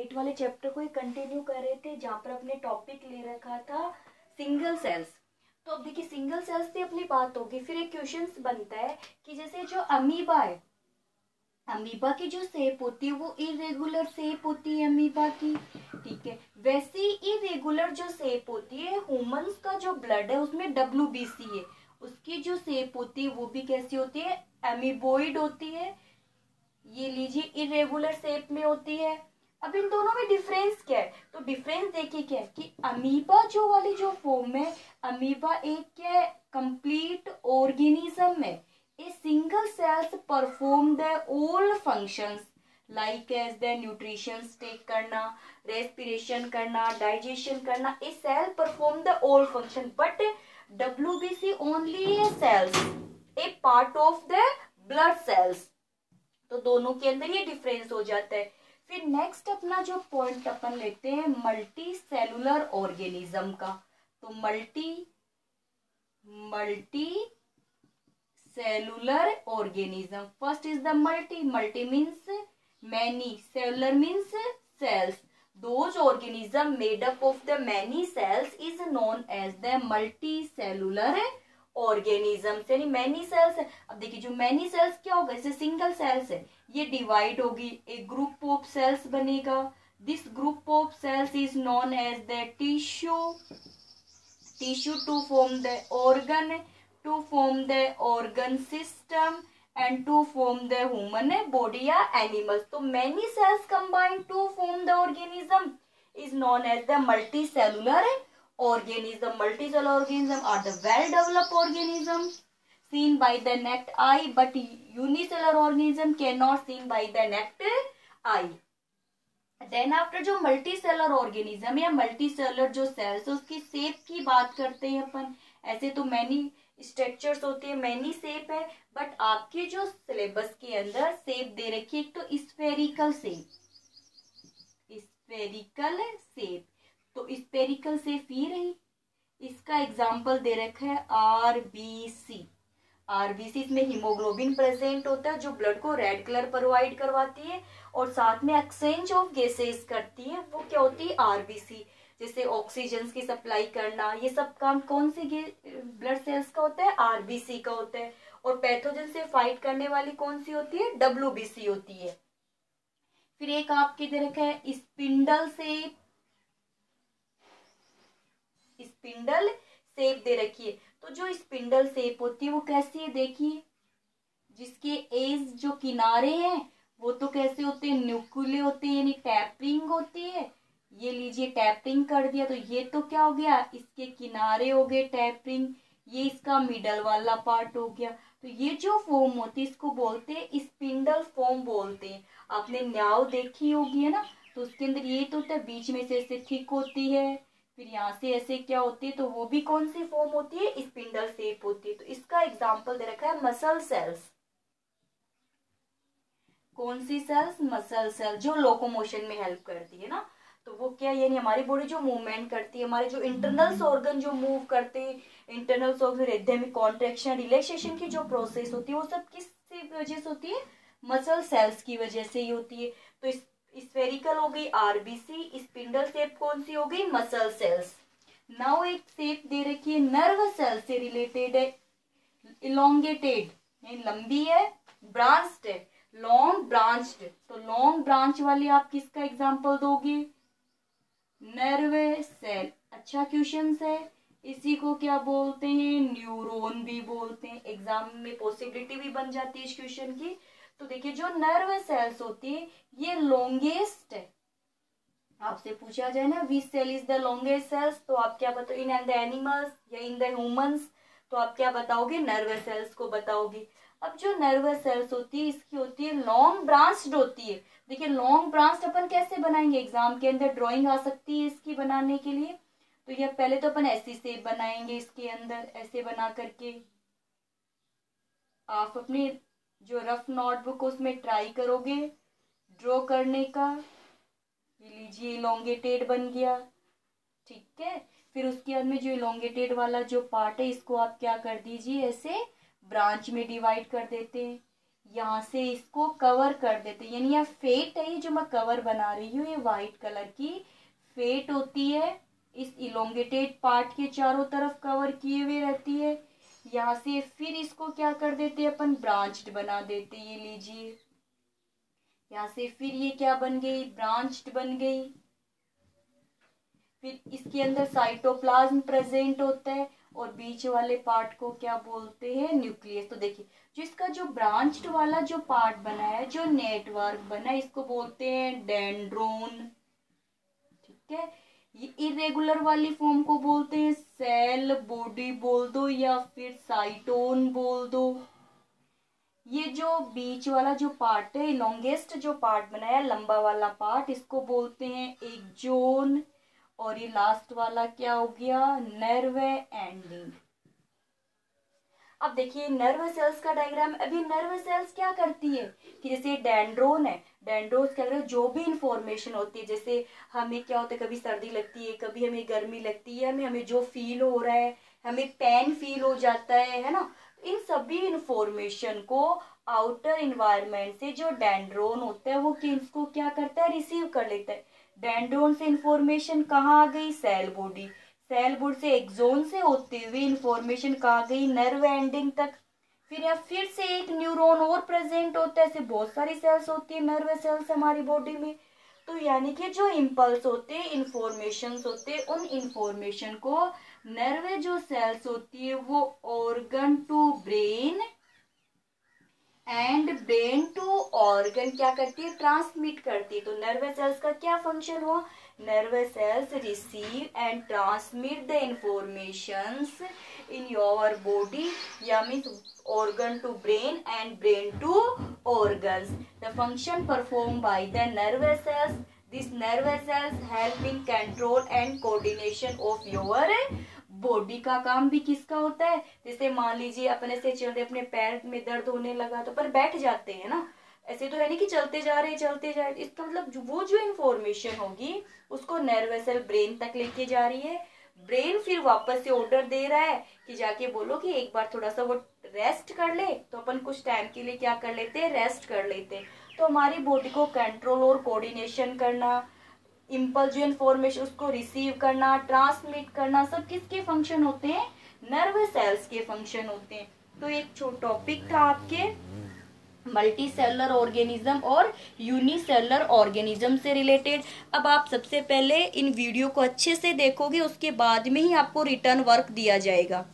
8 वाले चैप्टर को ही कंटिन्यू कर रहे थे जहाँ पर अपने टॉपिक ले रखा था सिंगल सेल्स। तो अब देखिए सिंगल सेल्स से अपनी बात होगी, फिर एक क्वेश्चन बनता है कि जैसे जो अमीबा है, अमीबा की जो शेप होती है वो इरेगुलर शेप होती है अमीबा की, ठीक है। वैसे ही इरेगुलर जो शेप होती है ह्यूमंस का जो ब्लड है उसमें WBC है, उसकी जो शेप होती है वो भी कैसी होती है, अमीबोइड होती है। ये लीजिए इरेगुलर शेप में होती है। अब इन दोनों में डिफरेंस क्या है, तो डिफरेंस देखिए क्या है कि अमीबा जो वाली जो फॉर्म है, अमीबा एक क्या है, कंप्लीट ऑर्गेनिज्म है। A single cells perform the all functions like as the nutrition take करना, रेस्पिरेशन करना, डाइजेशन करना। A cell perform the all function but WBC only a cells a part of the blood cells. तो दोनों के अंदर ये difference हो जाता है। फिर नेक्स्ट अपना जो पॉइंट अपन लेते हैं मल्टी सेलुलर ऑर्गेनिज्म का। तो multi cellular organism, first is the multi means many, cellular means cells. Those organism made up of the many cells is known as the multicellular organisms, यानी many cells है। अब देखिए जो many cells क्या होगा, जैसे सिंगल सेल्स है ये डिवाइड होगी, एक ग्रुप ऑफ सेल्स बनेगा। This group of cells is known as the tissue to form the organ system and to form the human body या animals। तो many cells combined to form the organism is known as the multicellular organism। Multicellular organism are the well developed organisms seen by the naked eye, but unicellular organism cannot seen by the naked eye। Then after जो multicellular organism या multicellular जो cells है उसकी shape की बात करते हैं अपन। ऐसे तो मैनी स्ट्रक्चर्स होते हैं, मैनी शेप है, बट आपके जो सिलेबस के अंदर शेप दे रखी है एक तो स्फेरिकल शेप, तो स्फेरिकल शेप ही रही। इसका एग्जाम्पल दे रखा है RBC। इसमें हीमोग्लोबिन प्रेजेंट होता है जो ब्लड को रेड कलर प्रोवाइड करवाती है और साथ में एक्सचेंज ऑफ गैसेस करती है, वो क्या होती है RBC। जैसे ऑक्सीजन की सप्लाई करना, ये सब काम कौन से ब्लड सेल्स का होता है, RBC का होता है। और पैथोजन से फाइट करने वाली कौन सी होती है, WBC होती है। फिर एक आपके दे रखा है स्पिंडल शेप दे रखी है। तो जो स्पिंडल शेप होती है वो कैसी है, देखिए जिसके एज जो किनारे हैं वो तो कैसे होते हैं, न्यूक्लिये होते हैं, यानी टैपरिंग होती है। ये लीजिए टैपरिंग कर दिया, तो ये तो क्या हो गया, इसके किनारे हो गए टैपरिंग, ये इसका मिडल वाला पार्ट हो गया। तो ये जो फॉर्म होती है इसको बोलते हैं स्पिंडल फॉर्म बोलते हैं। आपने न्याव देखी होगी है ना, तो उसके अंदर ये तो होता है, बीच में से ऐसे थिक होती है, फिर यहाँ से ऐसे क्या होती है, तो वो भी कौन सी फॉर्म होती है, स्पिंडल शेप होती है। तो इसका एग्जाम्पल दे रखा है मसल सेल्स। कौन सी सेल्स, मसल सेल, जो लोकोमोशन में हेल्प करती है ना। तो वो क्या, यानी हमारी बॉडी जो मूवमेंट करती है, हमारे जो इंटरनल ऑर्गन जो मूव करते हैं, internal organ rhythmic contraction relaxation की जो प्रोसेस होती है वो सब किस वजह से होती है, मसल सेल्स की वजह से ही होती है। तो स्फेरिकल हो गई RBC, स्पिंडल शेप कौन सी हो गई, मसल सेल्स। नाउ एक शेप दे रखी है नर्व सेल से रिलेटेड है, इलोंगेटेड, लंबी है, ब्रांच्ड है, लॉन्ग ब्रांच्ड। तो लॉन्ग ब्रांच वाली आप किसका एग्जांपल दोगे, नर्व सेल। अच्छा क्वेश्चन है, इसी को क्या बोलते हैं, न्यूरॉन भी बोलते हैं। एग्जाम में पॉसिबिलिटी भी बन जाती है इस क्वेश्चन की। तो देखिए जो नर्व सेल्स होती है ये लॉन्गेस्ट है। आपसे पूछा जाए ना which cell is the longest cells, तो आप क्या बताओ, इन द एनिमल्स या इन द ह्यूमंस, तो आप क्या बताओगे, नर्व सेल्स को बताओगे। अब जो नर्व सेल्स होती है इसकी होती है लॉन्ग ब्रांच्ड होती है। देखिए लॉन्ग ब्रांच अपन कैसे बनाएंगे, एग्जाम के अंदर ड्राइंग आ सकती है इसकी बनाने के लिए। तो ये पहले तो अपन ऐसी शेप बनाएंगे, इसके अंदर ऐसे बना करके आप अपनी जो रफ नोटबुक उसमें ट्राई करोगे ड्रॉ करने का। ये लीजिए इलोंगेटेड बन गया, ठीक है। फिर उसके बाद में जो इलोंगेटेड वाला जो पार्ट है इसको आप क्या कर दीजिए, ऐसे ब्रांच में डिवाइड कर देते हैं। यहाँ से इसको कवर कर देते, यानी यह फेट है, ये जो मैं कवर बना रही हूँ ये व्हाइट कलर की फेट होती है, इस इलोंगेटेड पार्ट के चारों तरफ कवर किए हुए रहती है। यहाँ से फिर इसको क्या कर देते हैं अपन, ब्रांच्ड बना देते, ये लीजिए यहाँ से फिर ये क्या बन गई, ब्रांच्ड बन गई। फिर इसके अंदर साइटोप्लाज्म प्रेजेंट होता है और बीच वाले पार्ट को क्या बोलते हैं, न्यूक्लियस। तो देखिए जो इसका जो ब्रांच्ड वाला जो पार्ट बना है, जो नेटवर्क बना है, इसको बोलते हैं डेंड्रोन, ठीक है। ये इरेगुलर वाली फॉर्म को बोलते हैं सेल बॉडी बोल दो या फिर साइटोन बोल दो। ये जो बीच वाला जो पार्ट है, लॉन्गेस्ट जो पार्ट बनाया लंबा वाला पार्ट, इसको बोलते हैं एक्सोन। और ये लास्ट वाला क्या हो गया, नर्व एंडिंग। अब देखिए नर्व सेल्स का डायग्राम। अभी नर्व सेल्स क्या करती है कि जैसे डेंड्रोन है, डेंड्रोन के अंदर जो भी इंफॉर्मेशन होती है, जैसे हमें क्या होता है, कभी सर्दी लगती है, कभी हमें गर्मी लगती है, हमें जो फील हो रहा है, हमें पेन फील हो जाता है ना, इन सभी इंफॉर्मेशन को आउटर इन्वायरमेंट से जो डेंड्रोन होता है वो किसको क्या करता है, रिसीव कर लेता है। डेंड्रोन से इंफॉर्मेशन कहाँ आ गई, सेल बॉडी, सेल बॉडी से एक्सोन से होते हुए इंफॉर्मेशन कहाँ गई, नर्व एंडिंग तक। फिर या फिर से एक न्यूरॉन और प्रेजेंट होता है, ऐसे बहुत सारी सेल्स होती है नर्व सेल्स हमारी बॉडी में। तो यानी कि जो इम्पल्स होते हैं, इंफॉर्मेशन होते हैं, उन इंफॉर्मेशन को नर्व जो सेल्स होती है वो organ to brain and brain to organ क्या करती है, ट्रांसमिट करती है। तो नर्व सेल्स का क्या फंक्शन हुआ, nerve cells receive and transmit the informations in your body, या means organ to brain and brain to organs. The function performed by the nervous cells. These nervous cells help in control and coordination of your body का काम भी किसका होता है, जैसे मान लीजिए अपने से चल रहे, अपने पैर में दर्द होने लगा तो पर बैठ जाते हैं ना, ऐसे तो है नहीं कि चलते जा रहे चलते जा रहे। इसका मतलब वो जो इन्फॉर्मेशन होगी उसको नर्वस सेल ब्रेन तक लेके जा रही है, ब्रेन फिर वापस से ऑर्डर दे रहा है कि जाके बोलो कि एक बार थोड़ा सा वो रेस्ट कर ले, तो अपन कुछ टाइम के लिए क्या कर लेते हैं, रेस्ट कर लेते हैं। तो हमारी बॉडी को कंट्रोल और कोऑर्डिनेशन करना, इम्पल्स जो इन्फॉर्मेशन उसको रिसीव करना, ट्रांसमिट करना, सब किसके फंक्शन होते हैं, नर्व सेल्स के फंक्शन होते हैं। तो एक छोटा टॉपिक था आपके मल्टी सेलुलर ऑर्गेनिज्म और यूनिसेलुलर ऑर्गेनिज्म से रिलेटेड। अब आप सबसे पहले इन वीडियो को अच्छे से देखोगे, उसके बाद में ही आपको रिटर्न वर्क दिया जाएगा।